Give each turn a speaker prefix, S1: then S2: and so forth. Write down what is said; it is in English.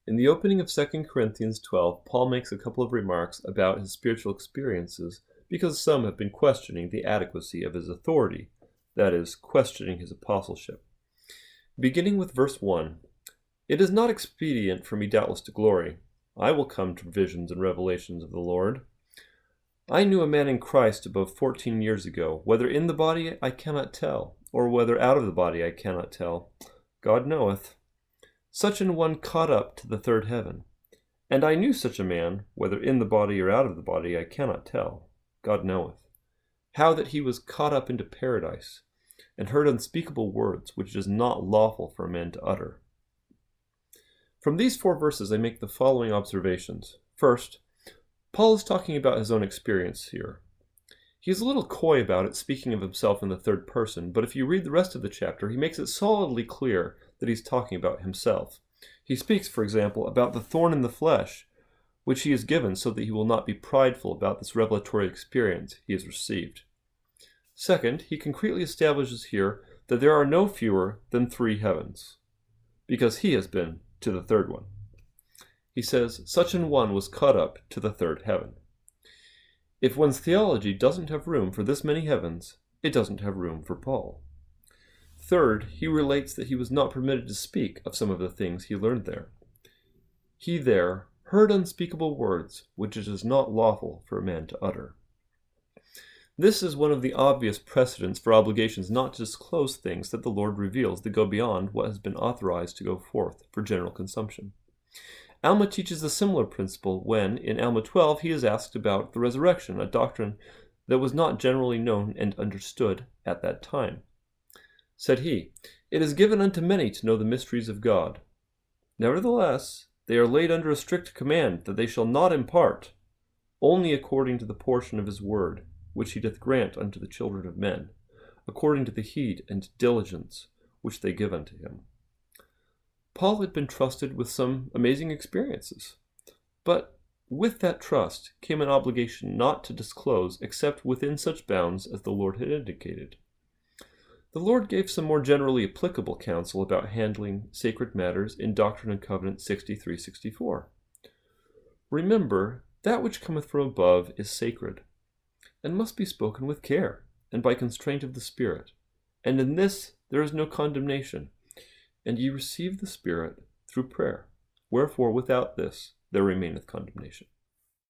S1: In the opening of 2 Corinthians 12, Paul makes a couple of remarks about his spiritual experiences because some have been questioning the adequacy of his authority, that is, questioning his apostleship. Beginning with verse 1, "It is not expedient for me doubtless to glory. I will come to visions and revelations of the Lord. I knew a man in Christ above 14 years ago, whether in the body I cannot tell, or whether out of the body I cannot tell. God knoweth. Such an one caught up to the third heaven. And I knew such a man, whether in the body or out of the body I cannot tell. God knoweth. How that he was caught up into paradise, and heard unspeakable words, which it is not lawful for a man to utter." From these 4 verses I make the following observations. First, Paul is talking about his own experience here. He is a little coy about it, speaking of himself in the third person, but if you read the rest of the chapter, he makes it solidly clear that he's talking about himself. He speaks, for example, about the thorn in the flesh, which he is given so that he will not be prideful about this revelatory experience he has received. Second, he concretely establishes here that there are no fewer than 3 heavens, because he has been to the third one. He says, such an one was caught up to the third heaven. If one's theology doesn't have room for this many heavens, it doesn't have room for Paul. Third, he relates that he was not permitted to speak of some of the things he learned there. He there heard unspeakable words, which it is not lawful for a man to utter. This is one of the obvious precedents for obligations not to disclose things that the Lord reveals that go beyond what has been authorized to go forth for general consumption. Alma teaches a similar principle when, in Alma 12, he is asked about the resurrection, a doctrine that was not generally known and understood at that time. Said he, "It is given unto many to know the mysteries of God. Nevertheless, they are laid under a strict command that they shall not impart, only according to the portion of his word, which he doth grant unto the children of men, according to the heed and diligence which they give unto him." Paul had been trusted with some amazing experiences, but with that trust came an obligation not to disclose except within such bounds as the Lord had indicated. The Lord gave some more generally applicable counsel about handling sacred matters in Doctrine and Covenants 63-64. "Remember, that which cometh from above is sacred, and must be spoken with care, and by constraint of the Spirit. And in this there is no condemnation, and ye receive the Spirit through prayer. Wherefore without this there remaineth condemnation."